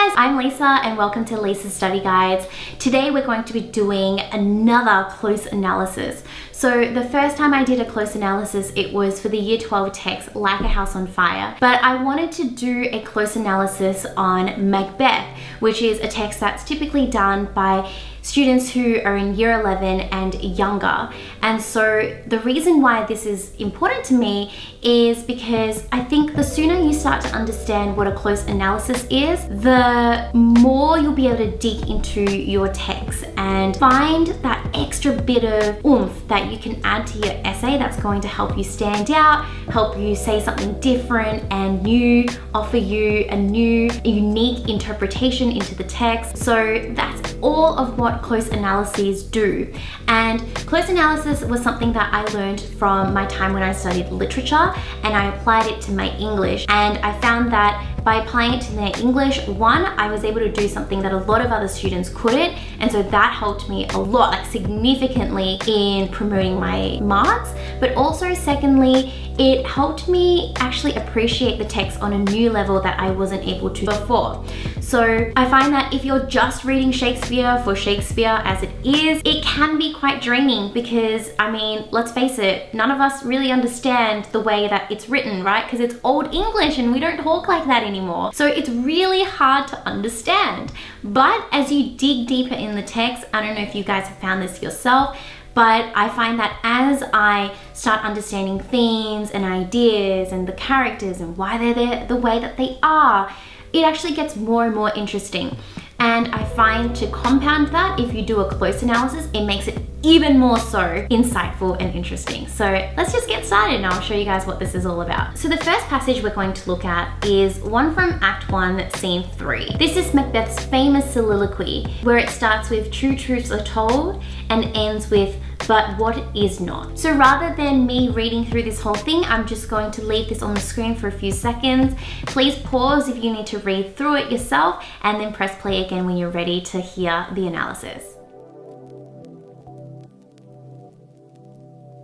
Hi guys, I'm Lisa and welcome to Lisa's Study Guides. Today we're going to be doing another close analysis. So the first time I did a close analysis, it was for the Year 12 text, Like a House on Fire. But I wanted to do a close analysis on Macbeth, which is a text that's typically done by students who are in Year 11 and younger. And so the reason why this is important to me is because I think the sooner you start to understand what a close analysis is, the more you'll be able to dig into your text and find that extra bit of oomph that you can add to your essay that's going to help you stand out, help you say something different and new, offer you a new, unique interpretation into the text. So that's all of what close analyses do. And close analysis was something that I learned from my time when I studied literature, and I applied it to my English, and I found that by applying it to their English, one, I was able to do something that a lot of other students couldn't, and so that helped me a lot, like significantly in promoting my marks. But also secondly, it helped me actually appreciate the text on a new level that I wasn't able to before. So I find that if you're just reading Shakespeare for Shakespeare as it is, it can be quite draining because, I mean, let's face it, none of us really understand the way that it's written, right? Because it's Old English and we don't talk like that anymore. So it's really hard to understand. But as you dig deeper in the text, I don't know if you guys have found this yourself, but I find that as I start understanding themes and ideas and the characters and why they're there the way that they are, it actually gets more and more interesting. And I find to compound that, if you do a close analysis, it makes it even more so insightful and interesting. So let's just get started and I'll show you guys what this is all about. So the first passage we're going to look at is one from Act 1, Scene 3. This is Macbeth's famous soliloquy, where it starts with "True truths are told" and ends with "but what is not." So rather than me reading through this whole thing, I'm just going to leave this on the screen for a few seconds. Please pause if you need to read through it yourself, and then press play again when you're ready to hear the analysis.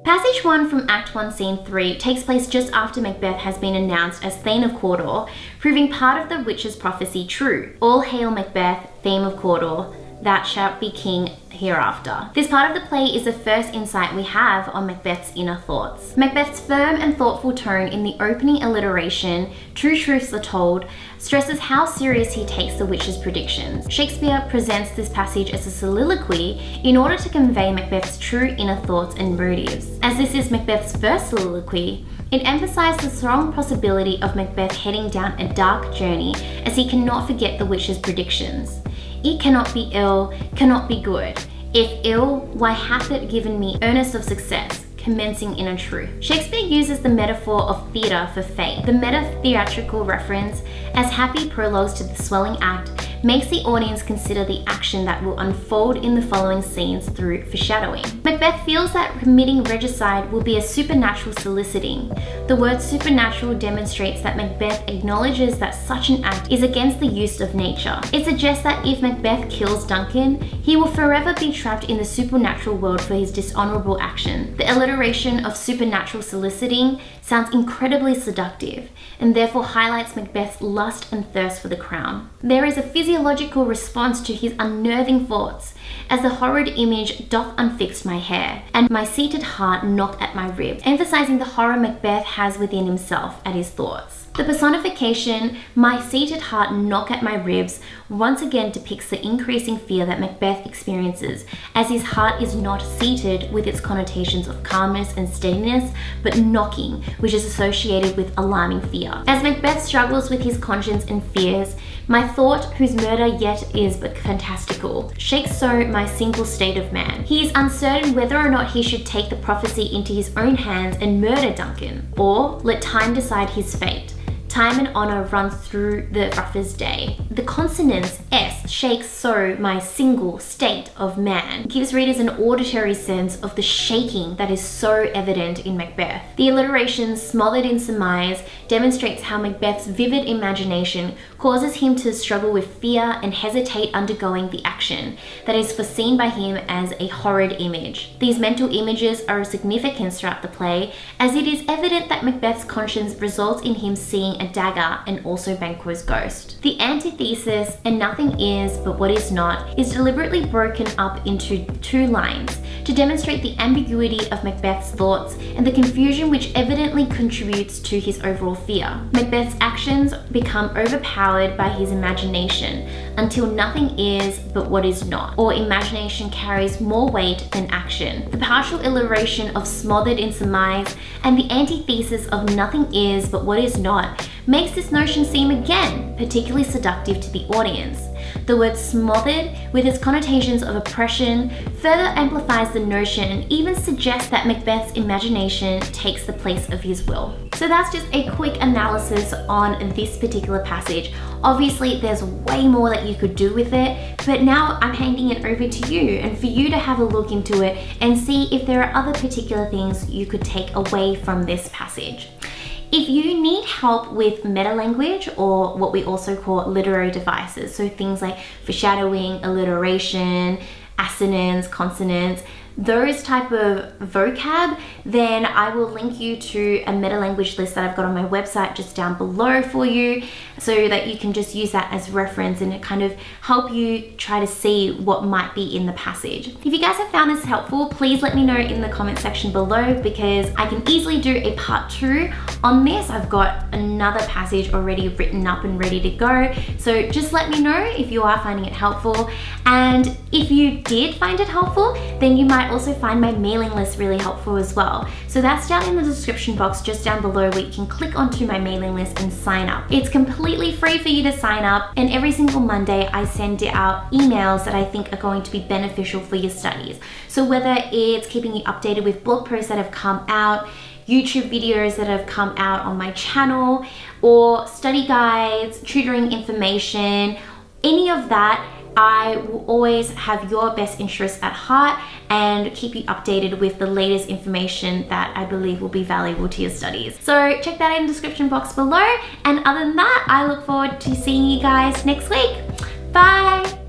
Passage 1 from Act 1, Scene 3 takes place just after Macbeth has been announced as Thane of Cawdor, proving part of the witch's prophecy true. "All hail Macbeth, Thane of Cawdor, that shalt be king hereafter." This part of the play is the first insight we have on Macbeth's inner thoughts. Macbeth's firm and thoughtful tone in the opening alliteration, "True truths are told," stresses how serious he takes the witch's predictions. Shakespeare presents this passage as a soliloquy in order to convey Macbeth's true inner thoughts and motives. As this is Macbeth's first soliloquy, it emphasized the strong possibility of Macbeth heading down a dark journey as he cannot forget the witch's predictions. "It cannot be ill, cannot be good. If ill, why hath it given me earnest of success, commencing in a truth?" Shakespeare uses the metaphor of theatre for fate. The meta-theatrical reference, as happy prologues to the swelling act, makes the audience consider the action that will unfold in the following scenes through foreshadowing. Macbeth feels that committing regicide will be a supernatural soliciting. The word supernatural demonstrates that Macbeth acknowledges that such an act is against the use of nature. It suggests that if Macbeth kills Duncan, he will forever be trapped in the supernatural world for his dishonorable action. The alliteration of supernatural soliciting sounds incredibly seductive and therefore highlights Macbeth's lust and thirst for the crown. There is a physiological response to his unnerving thoughts, as the horrid image doth unfix my hair, and my seated heart knock at my ribs, emphasizing the horror Macbeth has within himself at his thoughts. The personification, "my seated heart knock at my ribs," once again depicts the increasing fear that Macbeth experiences, as his heart is not seated with its connotations of calmness and steadiness, but knocking, which is associated with alarming fear. As Macbeth struggles with his conscience and fears, "my thought, whose murder yet is but fantastical, shakes so my single state of man." He is uncertain whether or not he should take the prophecy into his own hands and murder Duncan, or let time decide his fate. Time and honor runs through the ruffer's day. The consonants S, shakes so my single state of man, gives readers an auditory sense of the shaking that is so evident in Macbeth. The alliteration, smothered in surmise, demonstrates how Macbeth's vivid imagination causes him to struggle with fear and hesitate undergoing the action that is foreseen by him as a horrid image. These mental images are of significance throughout the play, as it is evident that Macbeth's conscience results in him seeing a dagger and also Banquo's ghost. The antithesis, and nothing is but what is not, is deliberately broken up into 2 lines to demonstrate the ambiguity of Macbeth's thoughts and the confusion which evidently contributes to his overall fear. Macbeth's actions become overpowered by his imagination until nothing is but what is not, or imagination carries more weight than action. The partial alliteration of smothered in surmise and the antithesis of nothing is but what is not makes this notion seem again particularly seductive to the audience. The word smothered, with its connotations of oppression, further amplifies the notion and even suggests that Macbeth's imagination takes the place of his will. So that's just a quick analysis on this particular passage. Obviously, there's way more that you could do with it, but now I'm handing it over to you and for you to have a look into it and see if there are other particular things you could take away from this passage. If you need help with meta language, or what we also call literary devices, so things like foreshadowing, alliteration, assonance, consonants, those type of vocab, then I will link you to a meta language list that I've got on my website just down below for you, so that you can just use that as reference and it kind of help you try to see what might be in the passage. If you guys have found this helpful, please let me know in the comment section below, because I can easily do a part 2 on this. I've got another passage already written up and ready to go, so just let me know if you are finding it helpful. And if you did find it helpful, then you might also find my mailing list really helpful as well. So that's down in the description box just down below, where you can click onto my mailing list and sign up. It's completely free for you to sign up, and every single Monday I send out emails that I think are going to be beneficial for your studies. So whether it's keeping you updated with blog posts that have come out, YouTube videos that have come out on my channel, or study guides, tutoring information, any of that, I will always have your best interests at heart and keep you updated with the latest information that I believe will be valuable to your studies. So check that in the description box below. And other than that, I look forward to seeing you guys next week. Bye!